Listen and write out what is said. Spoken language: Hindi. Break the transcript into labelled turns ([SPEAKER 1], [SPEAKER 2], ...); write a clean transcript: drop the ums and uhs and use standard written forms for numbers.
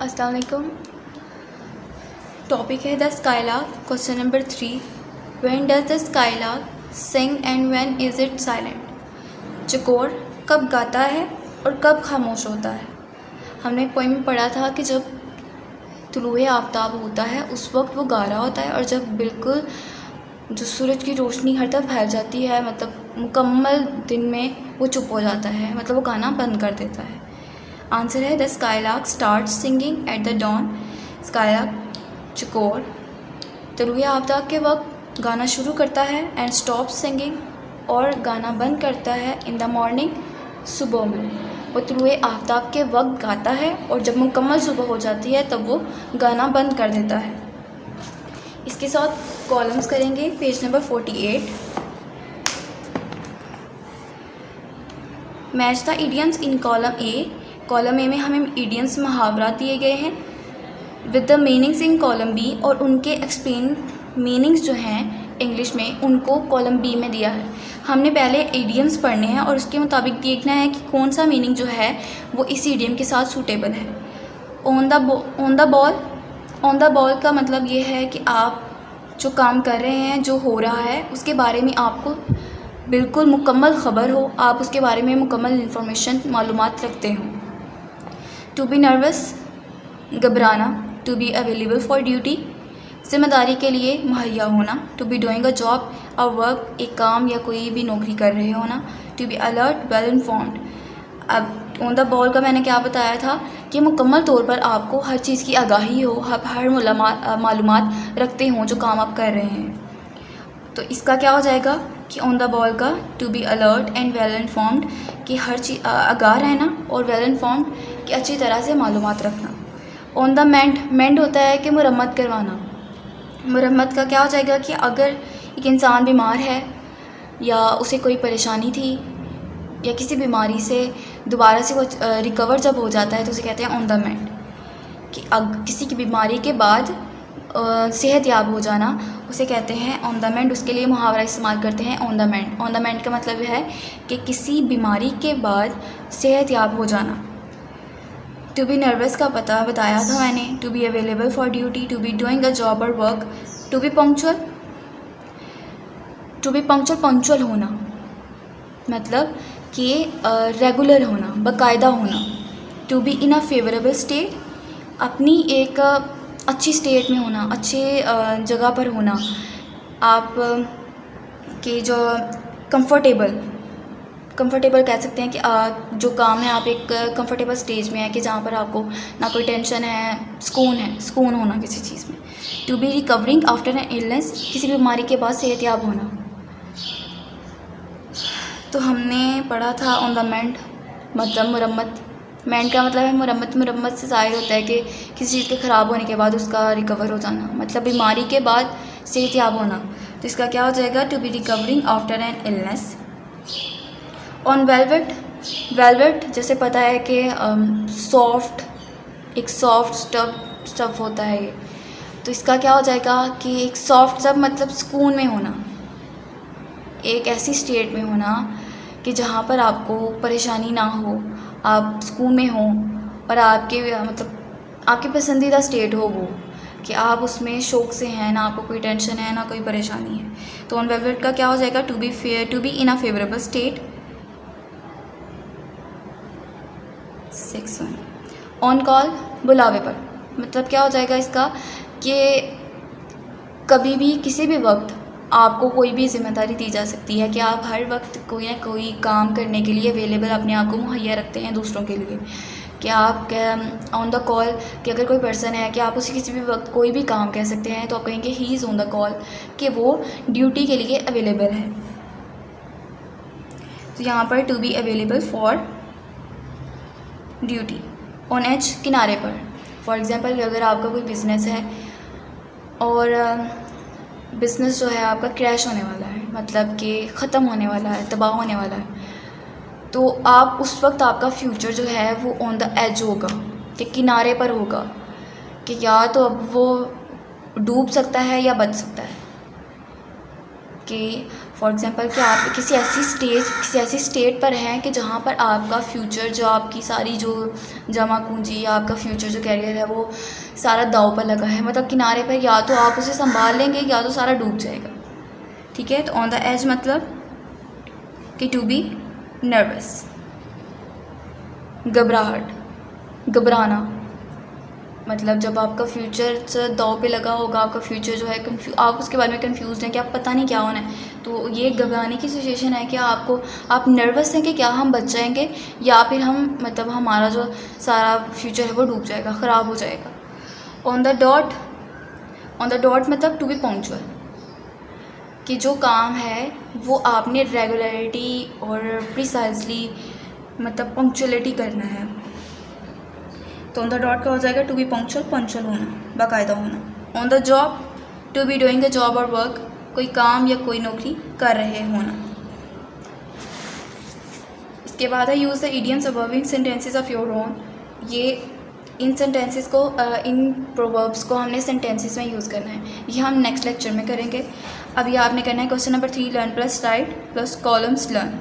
[SPEAKER 1] अस्सलाम वालेकुम। टॉपिक है the skylark. Question number 3, when does the skylark sing and when is it silent. चकोर कब गाता है और कब खामोश होता है। हमने एक पोइम में पढ़ा था कि जब तुलुए आफ़ताब होता है उस वक्त वो गा रहा होता है, और जब बिल्कुल जो सूरज की रोशनी हर तरफ फैल जाती है, मतलब मुकम्मल दिन में वो चुप हो जाता है, मतलब वो गाना बंद कर देता है। आंसर है the skylark start singing at the dawn. Skylark चकोर तुलुए आफ़ताब के वक्त गाना शुरू करता है एंड स्टॉप सिंगिंग, और गाना बंद करता है इन द मॉर्निंग, सुबह में। वो तुलुए आफ़ताब के वक्त गाता है और जब मुकम्मल सुबह हो जाती है तब वो गाना बंद कर देता है। इसके साथ कॉलम्स करेंगे। Page number 48, match the idioms in column A. Column A में हमें इडियम्स मुहावरा दिए गए हैं with the meanings in column B, और उनके एक्सप्लेन मीनिंग्स जो हैं इंग्लिश में उनको कॉलम बी में दिया है। हमने पहले इडियम्स पढ़ने हैं और उसके मुताबिक देखना है कि कौन सा मीनिंग जो है वो इस इडियम के साथ सूटेबल है। ऑन द बॉल का मतलब ये है कि आप जो काम कर रहे हैं, जो हो रहा है, उसके बारे में आपको बिल्कुल मुकम्मल ख़बर हो, आप उसके बारे में मुकम्मल इंफॉर्मेशन मालूमात रखते हो। टू बी नर्वस घबराना। To be available for duty ज़िम्मेदारी के लिए मुहैया होना। To be doing a job a work एक काम या कोई भी नौकरी कर रहे होना। To be alert well informed. अब ऑन द बॉल का मैंने क्या बताया था कि मुकम्मल तौर पर आपको हर चीज़ की आगाही हो, आप हर मालूमात रखते हों जो काम आप कर रहे हैं। तो इसका क्या हो जाएगा कि ऑन द बॉल का to be alert and well informed, कि हर चीज़ आगाह रहना, और वेल इन्फॉर्म्ड कि अच्छी तरह से मालूमात रखना। ऑन द मेंड होता है कि मुरम्मत करवाना। मुरम्मत का क्या हो जाएगा कि अगर एक इंसान बीमार है या उसे कोई परेशानी थी या किसी बीमारी से दोबारा से वो रिकवर जब हो जाता है तो उसे कहते हैं ऑन द मेंड। कि किसी की बीमारी के बाद सेहत याब हो जाना, उसे कहते हैं ऑन द मेंड। उसके लिए मुहावरा इस्तेमाल करते हैं on the mend. On the mend का मतलब है कि किसी बीमारी के बाद सेहत याब हो जाना। टू बी नर्वस का पता बताया था मैंने। To be available for duty, to be doing a job और वर्क। टू बी पंक्चुअल होना, मतलब कि रेगुलर होना, बाकायदा होना। To be in a favourable state, अपनी एक अच्छी स्टेट में होना, अच्छे जगह पर होना, आप के जो कंफर्टेबल कह सकते हैं कि जो काम है आप एक कंफर्टेबल स्टेज में है कि जहाँ पर आपको ना कोई टेंशन है, सुकून होना किसी चीज़ में। To be recovering after an illness, किसी बीमारी के बाद सेहतयाब होना। तो हमने पढ़ा था ऑन द मेंड मतलब मुरम्मत। मेंड का मतलब है मुरम्मत। मुरम्मत से ज़ाहिर होता है कि किसी चीज़ के ख़राब होने के बाद उसका रिकवर हो जाना, मतलब बीमारी के बाद सेहतयाब होना। तो इसका क्या हो जाएगा, to be recovering after an illness. On velvet जैसे पता है कि एक सॉफ्ट स्टफ़ होता है ये। तो इसका क्या हो जाएगा कि एक सॉफ्ट स्टफ़ मतलब सुकून में होना, एक ऐसी स्टेट में होना कि जहाँ पर आपको परेशानी ना हो, आप सुकून में हो, और आपकी पसंदीदा स्टेट हो वो, कि आप उसमें शौक़ से हैं, ना आपको कोई टेंशन है ना कोई परेशानी है। तो ऑन वेलवेट का क्या हो जाएगा, to be in a favourable state. 6 on call बुलावे पर, मतलब क्या हो जाएगा इसका कि कभी भी किसी भी वक्त आपको कोई भी ज़िम्मेदारी दी जा सकती है कि आप हर वक्त कोई ना कोई काम करने के लिए अवेलेबल अपने आप को मुहैया रखते हैं दूसरों के लिए। कि आप ऑन द कॉल, कि अगर कोई पर्सन है कि आप उसे किसी भी वक्त कोई भी काम कह सकते हैं तो आप कहेंगे he is on the call, कि वो ड्यूटी के लिए अवेलेबल है। तो यहाँ पर to be available for duty. On edge किनारे पर, फॉर एग्ज़ाम्पल अगर आपका कोई बिज़नेस है और बिज़नेस जो है आपका क्रैश होने वाला है, मतलब कि ख़त्म होने वाला है, तबाह होने वाला है, तो आप उस वक्त आपका फ्यूचर जो है वो ऑन द एज होगा, कि किनारे पर होगा, कि या तो अब वो डूब सकता है या बच सकता है। कि फॉर एग्ज़ाम्पल कि आप किसी ऐसी स्टेट पर हैं कि जहाँ पर आपका फ्यूचर, जो आपकी सारी जो जमा पूंजी या आपका फ्यूचर जो कैरियर है वो सारा दांव पर लगा है, मतलब किनारे पर, या तो आप उसे संभाल लेंगे या तो सारा डूब जाएगा। ठीक है, तो ऑन द एज मतलब कि टू बी नर्वस, घबराहट, घबराना, मतलब जब आपका फ्यूचर दांव पे लगा होगा, आपका फ्यूचर जो है आप उसके बारे में कंफ्यूज हैं कि आप पता नहीं क्या होना है, तो ये घबराने की सिचुएशन है कि आप नर्वस हैं कि क्या हम बच जाएंगे या फिर हम मतलब हमारा जो सारा फ्यूचर है वो डूब जाएगा, ख़राब हो जाएगा। ऑन द डॉट मतलब टू बी पंक्चुअल, कि जो काम है वो आपने रेगुलरिटी और प्रिसाइजली मतलब पंक्चुअलिटी करना है। तो ऑन द डॉट का हो जाएगा टू बी पंक्चुअल होना, बाकायदा होना। On the job to be doing a job और वर्क, कोई काम या कोई नौकरी कर रहे होना। इसके बाद है use the idioms above sentences of your own. ये इन सेंटेंसेस को इन प्रोवर्ब्स को हमने सेंटेंसेस में यूज़ करना है, ये हम नेक्स्ट लेक्चर में करेंगे। अभी आपने करना है question number 3 learn plus right plus columns learn.